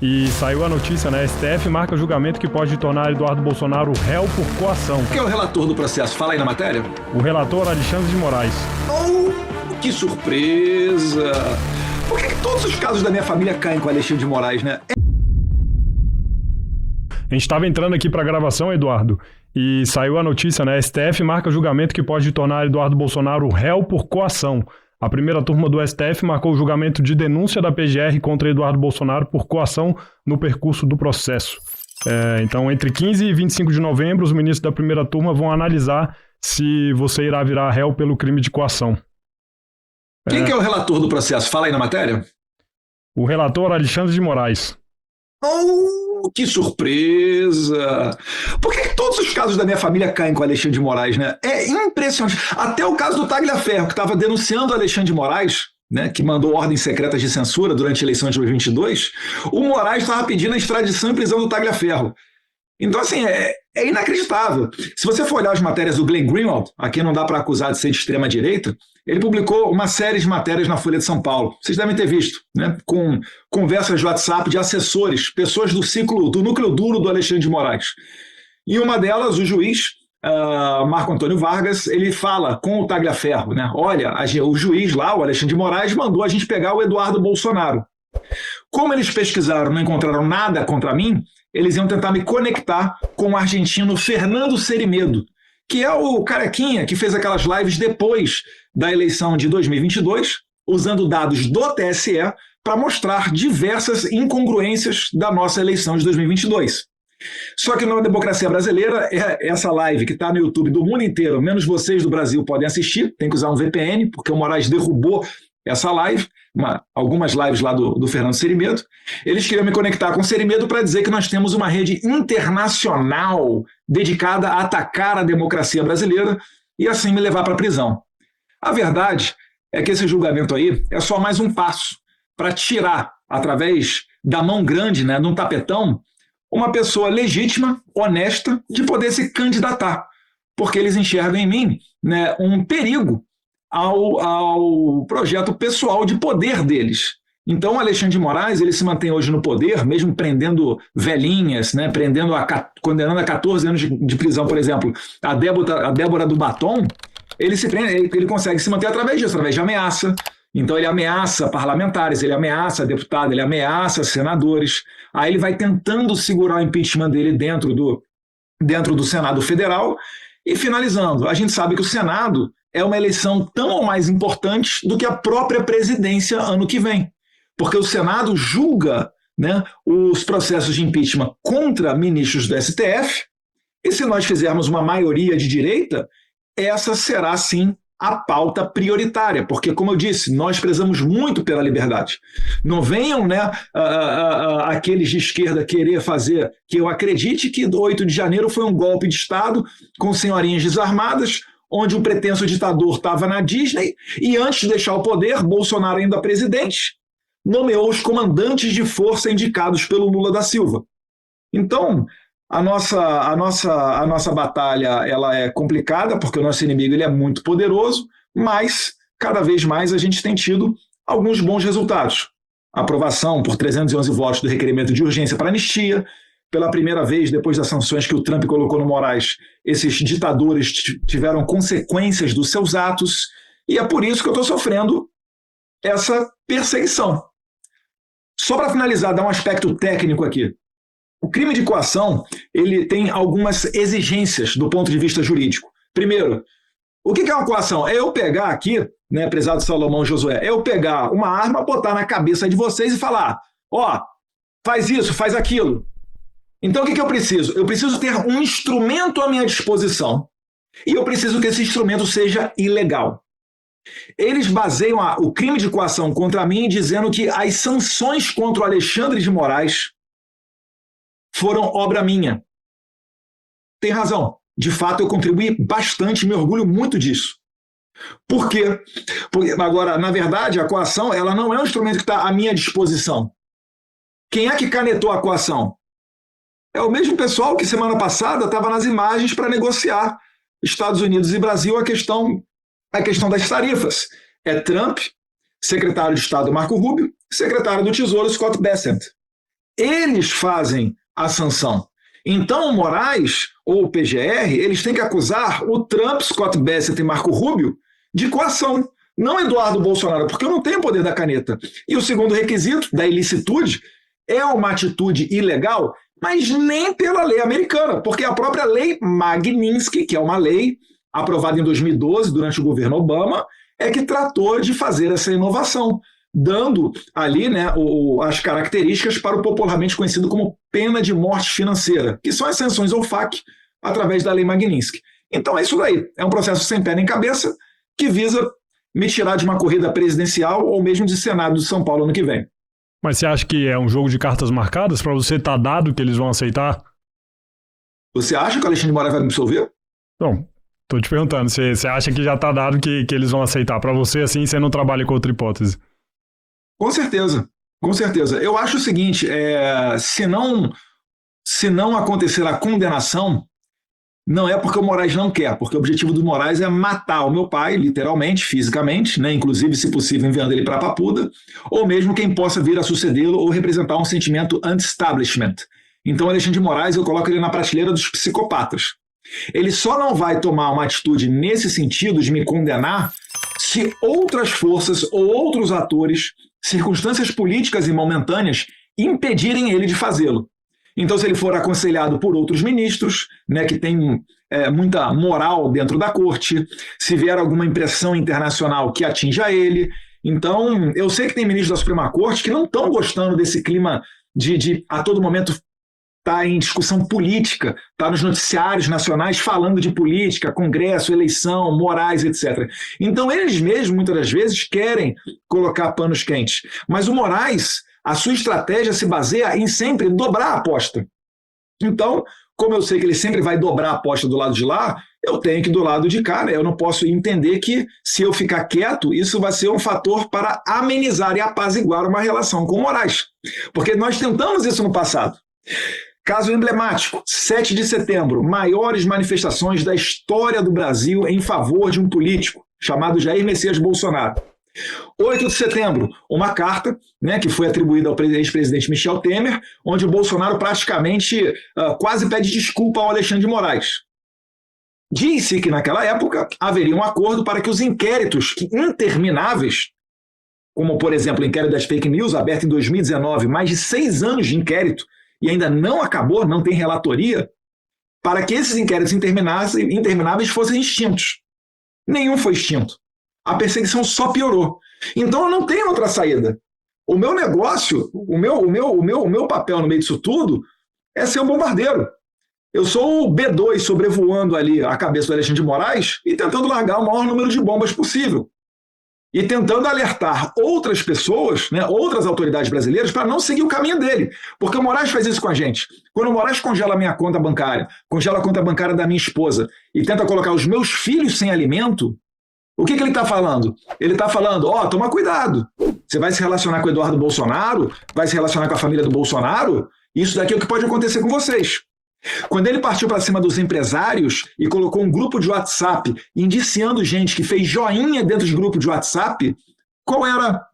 E saiu a notícia, né? STF marca julgamento que pode tornar Eduardo Bolsonaro réu por coação. Quem é o relator do processo? Fala aí na matéria. O relator Alexandre de Moraes. Oh, que surpresa! Por que todos os casos da minha família caem com Alexandre de Moraes, né? A gente estava entrando aqui para a gravação, Eduardo, e saiu a notícia, né? STF marca julgamento que pode tornar Eduardo Bolsonaro réu por coação. A primeira turma do STF marcou o julgamento de denúncia da PGR contra Eduardo Bolsonaro por coação no percurso do processo. Então, entre 15 e 25 de novembro, os ministros da primeira turma vão analisar se você irá virar réu pelo crime de coação. Quem que é o relator do processo? Fala aí na matéria. O relator Alexandre de Moraes. Oh, que surpresa! Por que todos os casos da minha família caem com Alexandre de Moraes, né? É impressionante. Até o caso do Tagliaferro, que estava denunciando Alexandre de Moraes, né, que mandou ordens secretas de censura durante a eleição de 2022, o Moraes estava pedindo a extradição e prisão do Tagliaferro. Então, assim, é inacreditável. Se você for olhar as matérias do Glenn Greenwald, a quem não dá para acusar de ser de extrema-direita, ele publicou uma série de matérias na Folha de São Paulo. Vocês devem ter visto, né? Com conversas de WhatsApp de assessores, pessoas do núcleo duro do Alexandre de Moraes. Em uma delas, o juiz, Marco Antônio Vargas, ele fala com o Tagliaferro, né? Olha, o juiz lá, o Alexandre de Moraes, mandou a gente pegar o Eduardo Bolsonaro. Como eles pesquisaram, não encontraram nada contra mim, eles iam tentar me conectar com o argentino Fernando Serimedo, que é o carequinha que fez aquelas lives depois da eleição de 2022, usando dados do TSE para mostrar diversas incongruências da nossa eleição de 2022. Só que na democracia brasileira, essa live que está no YouTube do mundo inteiro, menos vocês do Brasil podem assistir, tem que usar um VPN, porque o Moraes derrubou essa live, algumas lives lá do Fernando Serimedo. Eles queriam me conectar com o Serimedo para dizer que nós temos uma rede internacional dedicada a atacar a democracia brasileira e assim me levar para a prisão. A verdade é que esse julgamento aí é só mais um passo para tirar, através da mão grande, né, num tapetão, uma pessoa legítima, honesta, de poder se candidatar, porque eles enxergam em mim, né, um perigo ao projeto pessoal de poder deles. Então, o Alexandre de Moraes, ele se mantém hoje no poder, mesmo prendendo velhinhas, né, condenando a 14 anos de prisão, por exemplo, a Débora do Batom, ele consegue se manter através disso, através de ameaça. Então, ele ameaça parlamentares, ele ameaça deputados, ele ameaça senadores. Aí ele vai tentando segurar o impeachment dele dentro do Senado Federal. E finalizando, a gente sabe que o Senado é uma eleição tão ou mais importante do que a própria presidência ano que vem. Porque o Senado julga, né, os processos de impeachment contra ministros do STF, e se nós fizermos uma maioria de direita, essa será, sim, a pauta prioritária, porque, como eu disse, nós prezamos muito pela liberdade. Não venham, né, aqueles de esquerda querer fazer que eu acredite que 8 de janeiro foi um golpe de Estado com senhorinhas desarmadas, onde o pretenso ditador estava na Disney e, antes de deixar o poder, Bolsonaro, ainda presidente, nomeou os comandantes de força indicados pelo Lula da Silva. Então, a nossa batalha, ela é complicada, porque o nosso inimigo ele é muito poderoso, mas cada vez mais a gente tem tido alguns bons resultados. A aprovação por 311 votos do requerimento de urgência para anistia. Pela primeira vez, depois das sanções que o Trump colocou no Moraes, esses ditadores tiveram consequências dos seus atos, e é por isso que eu estou sofrendo essa perseguição. Só para finalizar, dar um aspecto técnico aqui. O crime de coação, ele tem algumas exigências do ponto de vista jurídico. Primeiro, o que é uma coação? É eu pegar aqui, né, prezado Salomão Josué, é eu pegar uma arma, botar na cabeça de vocês e falar, faz isso, faz aquilo. Então o que eu preciso? Eu preciso ter um instrumento à minha disposição e eu preciso que esse instrumento seja ilegal. Eles baseiam o crime de coação contra mim dizendo que as sanções contra o Alexandre de Moraes foram obra minha. Tem razão. De fato, eu contribuí bastante, me orgulho muito disso. Por quê? Porque, agora, na verdade, a coação ela não é um instrumento que está à minha disposição. Quem é que canetou a coação? É o mesmo pessoal que semana passada estava nas imagens para negociar Estados Unidos e Brasil a questão das tarifas. É Trump, secretário de Estado Marco Rubio, secretário do Tesouro Scott Bessent. eles fazem a sanção. Então, o Moraes ou o PGR, eles têm que acusar o Trump, Scott Bessent e Marco Rubio de coação, não Eduardo Bolsonaro, porque eu não tenho o poder da caneta. E o segundo requisito, da ilicitude, é uma atitude ilegal, mas nem pela lei americana, porque a própria lei Magnitsky, que é uma lei aprovada em 2012, durante o governo Obama, é que tratou de fazer essa inovação, dando ali, né, as características para o popularmente conhecido como pena de morte financeira, que são as sanções ao FAC através da lei Magnitsky. Então é isso daí, é um processo sem pé nem cabeça que visa me tirar de uma corrida presidencial ou mesmo de Senado de São Paulo ano que vem. Mas você acha que é um jogo de cartas marcadas para você estar dado que eles vão aceitar? Você acha que o Alexandre de Moraes vai me absolver? Não, tô te perguntando, você acha que já está dado que eles vão aceitar? Para você, assim, você não trabalha com outra hipótese? Com certeza, com certeza. Eu acho o seguinte, se não acontecer a condenação, não é porque o Moraes não quer, porque o objetivo do Moraes é matar o meu pai, literalmente, fisicamente, né? Inclusive, se possível, enviando ele para a Papuda, ou mesmo quem possa vir a sucedê-lo ou representar um sentimento anti-establishment. Então, Alexandre de Moraes, eu coloco ele na prateleira dos psicopatas. Ele só não vai tomar uma atitude nesse sentido de me condenar se outras forças ou outros atores, circunstâncias políticas e momentâneas, impedirem ele de fazê-lo. Então, se ele for aconselhado por outros ministros, né, que tem muita moral dentro da corte, se vier alguma impressão internacional que atinja ele. Então, eu sei que tem ministros da Suprema Corte que não estão gostando desse clima de a todo momento estar em discussão política, estar nos noticiários nacionais falando de política, Congresso, eleição, Moraes, etc. Então, eles mesmos, muitas das vezes, querem colocar panos quentes. Mas o Moraes, a sua estratégia se baseia em sempre dobrar a aposta. Então, como eu sei que ele sempre vai dobrar a aposta do lado de lá, eu tenho que ir do lado de cá, né? Eu não posso entender que, se eu ficar quieto, isso vai ser um fator para amenizar e apaziguar uma relação com o Moraes. Porque nós tentamos isso no passado. Caso emblemático, 7 de setembro, maiores manifestações da história do Brasil em favor de um político chamado Jair Messias Bolsonaro. 8 de setembro, uma carta, né, que foi atribuída ao ex-presidente Michel Temer, onde o Bolsonaro praticamente quase pede desculpa ao Alexandre de Moraes. Disse que naquela época haveria um acordo para que os inquéritos intermináveis, como por exemplo o inquérito das fake news, aberto em 2019, mais de 6 anos de inquérito, e ainda não acabou, não tem relatoria, para que esses inquéritos intermináveis fossem extintos. Nenhum foi extinto. A perseguição só piorou. Então eu não tenho outra saída. O meu negócio, o meu papel no meio disso tudo é ser um bombardeiro. Eu sou o B2 sobrevoando ali a cabeça do Alexandre de Moraes e tentando largar o maior número de bombas possível. E tentando alertar outras pessoas, né, outras autoridades brasileiras, para não seguir o caminho dele. Porque o Moraes faz isso com a gente. Quando o Moraes congela a minha conta bancária, congela a conta bancária da minha esposa e tenta colocar os meus filhos sem alimento, o que ele está falando? Ele está falando, toma cuidado. Você vai se relacionar com o Eduardo Bolsonaro, vai se relacionar com a família do Bolsonaro, isso daqui é o que pode acontecer com vocês. Quando ele partiu para cima dos empresários e colocou um grupo de WhatsApp indiciando gente que fez joinha dentro de grupo de WhatsApp, qual era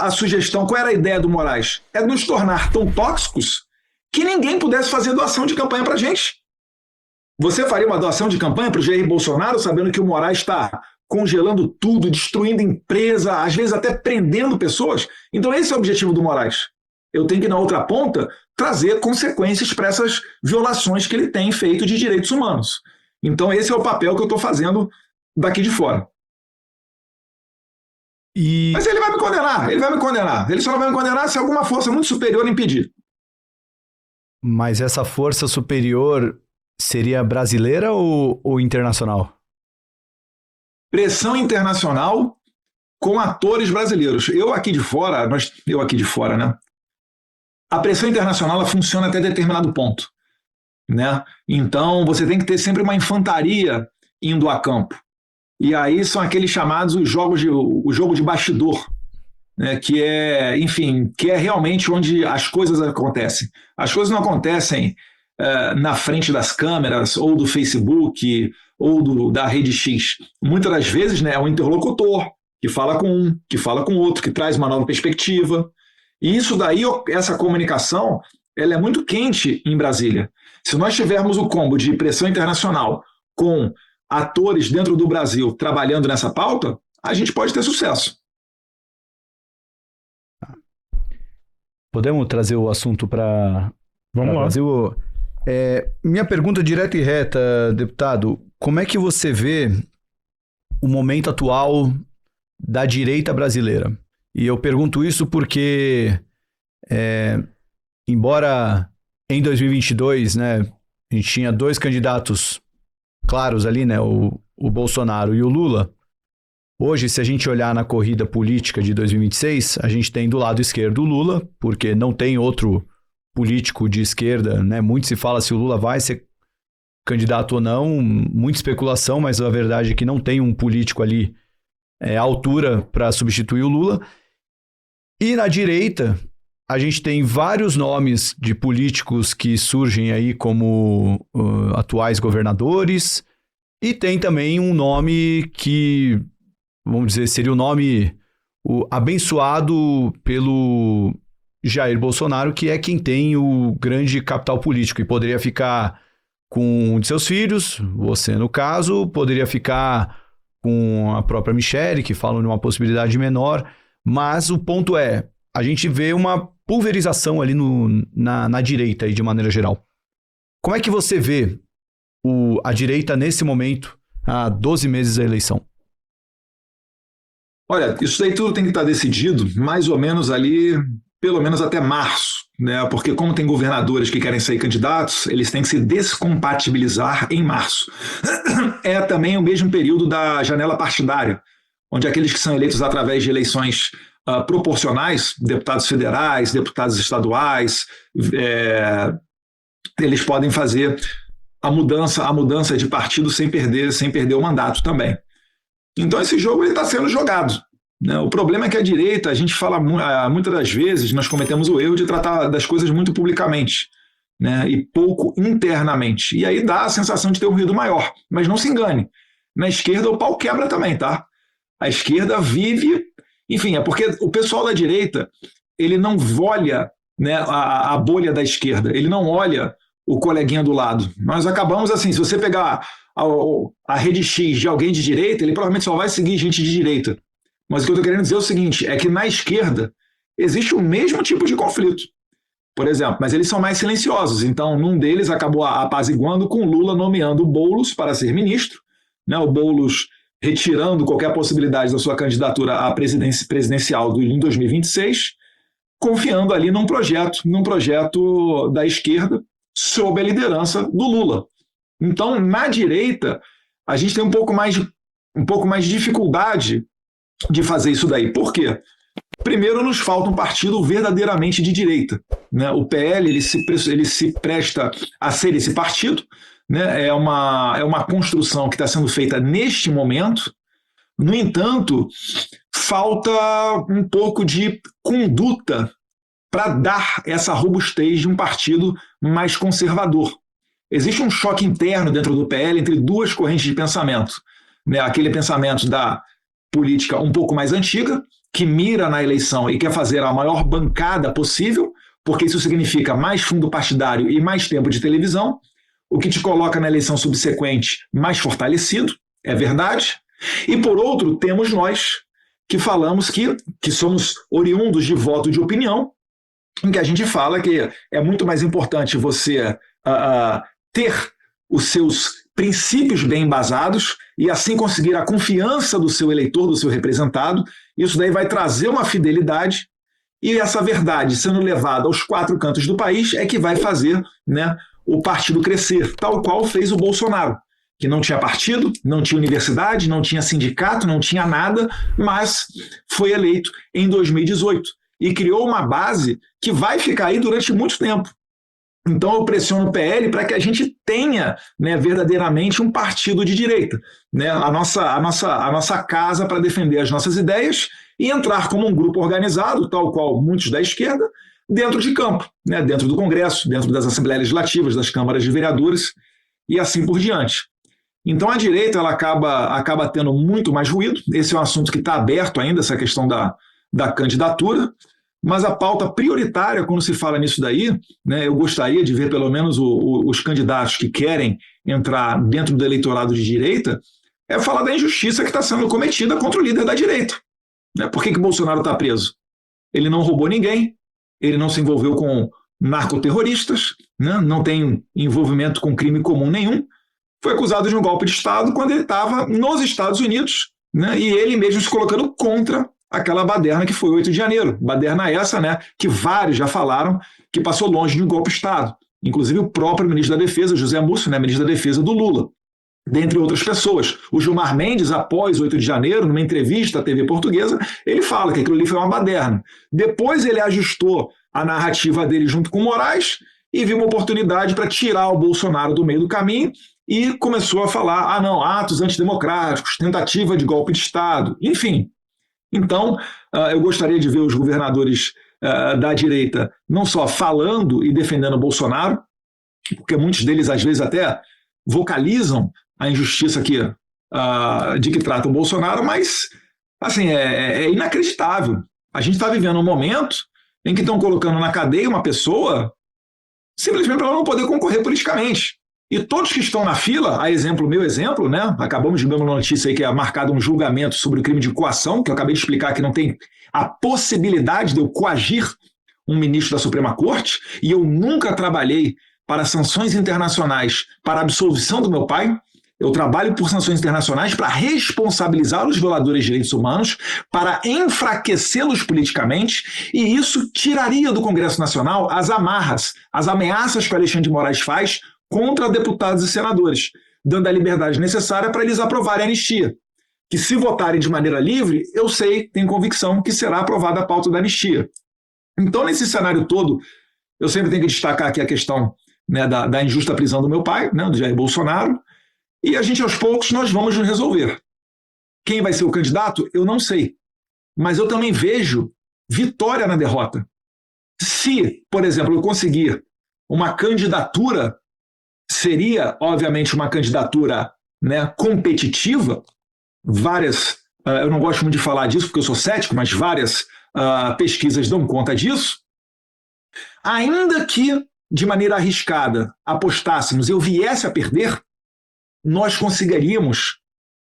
a sugestão, qual era a ideia do Moraes? É nos tornar tão tóxicos que ninguém pudesse fazer doação de campanha para a gente. Você faria uma doação de campanha para o Jair Bolsonaro sabendo que o Moraes está congelando tudo, destruindo empresa, às vezes até prendendo pessoas? Então esse é o objetivo do Moraes. Eu tenho que, na outra ponta, trazer consequências para essas violações que ele tem feito de direitos humanos. Então esse é o papel que eu estou fazendo daqui de fora. Mas ele vai me condenar. Ele só não vai me condenar se alguma força muito superior impedir. Mas essa força superior seria brasileira ou internacional? Pressão internacional com atores brasileiros. Eu aqui de fora, né? A pressão internacional ela funciona até determinado ponto, né? Então você tem que ter sempre uma infantaria indo a campo. E aí são aqueles chamados o jogo de bastidor, né? Que é realmente onde as coisas acontecem. As coisas não acontecem na frente das câmeras, ou do Facebook, ou da rede X. Muitas das vezes, né, é um interlocutor que fala com um, que fala com outro, que traz uma nova perspectiva. E isso daí, essa comunicação, ela é muito quente em Brasília. Se nós tivermos o combo de pressão internacional com atores dentro do Brasil trabalhando nessa pauta, a gente pode ter sucesso. Podemos trazer o assunto para Vamos lá. Brasil? Minha pergunta direta e reta, deputado, como é que você vê o momento atual da direita brasileira? E eu pergunto isso porque, embora em 2022, né, a gente tinha 2 candidatos claros ali, né, o Bolsonaro e o Lula. Hoje, se a gente olhar na corrida política de 2026, a gente tem do lado esquerdo o Lula, porque não tem outro político de esquerda, né? Muito se fala se o Lula vai ser candidato ou não, muita especulação, mas a verdade é que não tem um político ali à altura para substituir o Lula. E na direita, a gente tem vários nomes de políticos que surgem aí como atuais governadores, e tem também um nome que, vamos dizer, seria o nome abençoado pelo Jair Bolsonaro, que é quem tem o grande capital político e poderia ficar com um de seus filhos, você no caso, poderia ficar com a própria Michelle, que falam de uma possibilidade menor, mas o ponto é, a gente vê uma pulverização ali na direita aí, de maneira geral. Como é que você vê a direita nesse momento, há 12 meses da eleição? Olha, isso daí tudo tem que estar decidido mais ou menos ali, pelo menos até março, né? Porque como tem governadores que querem ser candidatos, eles têm que se descompatibilizar em março. É também o mesmo período da janela partidária, onde aqueles que são eleitos através de eleições proporcionais, deputados federais, deputados estaduais, eles podem fazer a mudança de partido sem perder o mandato também. Então esse jogo está sendo jogado, né? O problema é que a direita, a gente fala muitas das vezes, nós cometemos o erro de tratar das coisas muito publicamente, né? E pouco internamente. E aí dá a sensação de ter um ruído maior. Mas não se engane, na esquerda o pau quebra também, tá? A esquerda vive... Enfim, é porque o pessoal da direita, ele não olha, né, a bolha da esquerda, ele não olha o coleguinha do lado. Nós acabamos assim, se você pegar a rede X de alguém de direita, ele provavelmente só vai seguir gente de direita. Mas o que eu estou querendo dizer é o seguinte, é que na esquerda existe o mesmo tipo de conflito, por exemplo, mas eles são mais silenciosos. Então, num deles acabou apaziguando com Lula nomeando o Boulos para ser ministro, né, o Boulos retirando qualquer possibilidade da sua candidatura à presidência presidencial em 2026, confiando ali num projeto da esquerda sob a liderança do Lula. Então, na direita, a gente tem um pouco mais de dificuldade de fazer isso daí. Por quê? Primeiro, nos falta um partido verdadeiramente de direita, né? O PL ele se presta a ser esse partido, né? É uma construção que está sendo feita neste momento. No entanto, falta um pouco de conduta para dar essa robustez de um partido mais conservador. Existe um choque interno dentro do PL entre duas correntes de pensamento, né? Aquele pensamento da política um pouco mais antiga, que mira na eleição e quer fazer a maior bancada possível, porque isso significa mais fundo partidário e mais tempo de televisão, o que te coloca na eleição subsequente mais fortalecido, é verdade. E por outro, temos nós que falamos que somos oriundos de voto de opinião, em que a gente fala que é muito mais importante você ter os seus princípios bem embasados e assim conseguir a confiança do seu eleitor, do seu representado. Isso daí vai trazer uma fidelidade e essa verdade sendo levada aos 4 cantos do país é que vai fazer, né, o partido crescer, tal qual fez o Bolsonaro, que não tinha partido, não tinha universidade, não tinha sindicato, não tinha nada, mas foi eleito em 2018 e criou uma base que vai ficar aí durante muito tempo. Então eu pressiono o PL para que a gente tenha, né, verdadeiramente um partido de direita, né, a nossa casa para defender as nossas ideias e entrar como um grupo organizado, tal qual muitos da esquerda, dentro de campo, né, dentro do Congresso, dentro das Assembleias Legislativas, das câmaras de vereadores e assim por diante. Então a direita ela acaba tendo muito mais ruído. Esse é um assunto que está aberto ainda, essa questão da candidatura. mas a pauta prioritária quando se fala nisso daí, né, eu gostaria de ver pelo menos os candidatos que querem entrar dentro do eleitorado de direita, é falar da injustiça que está sendo cometida contra o líder da direita. Né? Por que Bolsonaro está preso? Ele não roubou ninguém, ele não se envolveu com narcoterroristas, né? Não tem envolvimento com crime comum nenhum, foi acusado de um golpe de Estado quando ele estava nos Estados Unidos, né? E ele mesmo se colocando contra aquela baderna que foi 8 de janeiro. Baderna essa, né, que vários já falaram que passou longe de um golpe de Estado. Inclusive o próprio ministro da Defesa, José Múcio, né, ministro da Defesa do Lula, dentre outras pessoas. O Gilmar Mendes, após 8 de janeiro, numa entrevista à TV portuguesa, ele fala que aquilo ali foi uma baderna. Depois ele ajustou a narrativa dele junto com o Moraes e viu uma oportunidade para tirar o Bolsonaro do meio do caminho e começou a falar, não, atos antidemocráticos, tentativa de golpe de Estado, enfim. Então, eu gostaria de ver os governadores da direita não só falando e defendendo o Bolsonaro, porque muitos deles às vezes até vocalizam a injustiça de que trata o Bolsonaro, mas assim, é inacreditável. A gente está vivendo um momento em que estão colocando na cadeia uma pessoa simplesmente para ela não poder concorrer politicamente. E todos que estão na fila, meu exemplo, né? Acabamos de ver uma notícia aí que é marcado um julgamento sobre o crime de coação, que eu acabei de explicar que não tem a possibilidade de eu coagir um ministro da Suprema Corte, e eu nunca trabalhei para sanções internacionais para a absolvição do meu pai. Eu trabalho por sanções internacionais para responsabilizar os violadores de direitos humanos, para enfraquecê-los politicamente, e isso tiraria do Congresso Nacional as amarras, as ameaças que o Alexandre de Moraes faz contra deputados e senadores, dando a liberdade necessária para eles aprovarem a anistia. Que se votarem de maneira livre, eu sei, tenho convicção que será aprovada a pauta da anistia. Então, nesse cenário todo, eu sempre tenho que destacar aqui a questão, né, da injusta prisão do meu pai, né, do Jair Bolsonaro, e a gente, aos poucos, nós vamos nos resolver. Quem vai ser o candidato, eu não sei. Mas eu também vejo vitória na derrota. Se, por exemplo, eu conseguir uma candidatura, seria, obviamente, uma candidatura, né, competitiva. Eu não gosto muito de falar disso porque eu sou cético, mas várias pesquisas dão conta disso. Ainda que, de maneira arriscada, apostássemos e eu viesse a perder, nós conseguiríamos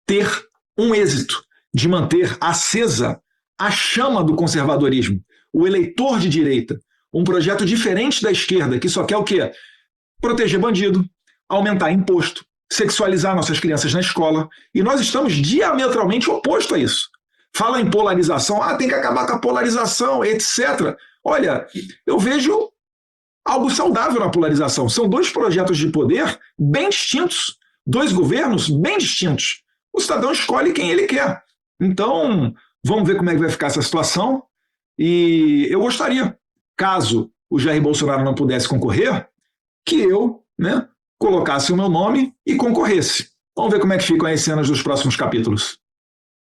ter um êxito de manter acesa a chama do conservadorismo, o eleitor de direita, um projeto diferente da esquerda, que só quer o quê? Proteger bandido, aumentar imposto, sexualizar nossas crianças na escola, e nós estamos diametralmente oposto a isso. Fala em polarização, tem que acabar com a polarização, etc. Olha, eu vejo algo saudável na polarização. São dois projetos de poder bem distintos, dois governos bem distintos. O cidadão escolhe quem ele quer. Então, vamos ver como é que vai ficar essa situação. E eu gostaria, caso o Jair Bolsonaro não pudesse concorrer, que eu, né, colocasse o meu nome e concorresse. Vamos ver como é que ficam as cenas dos próximos capítulos.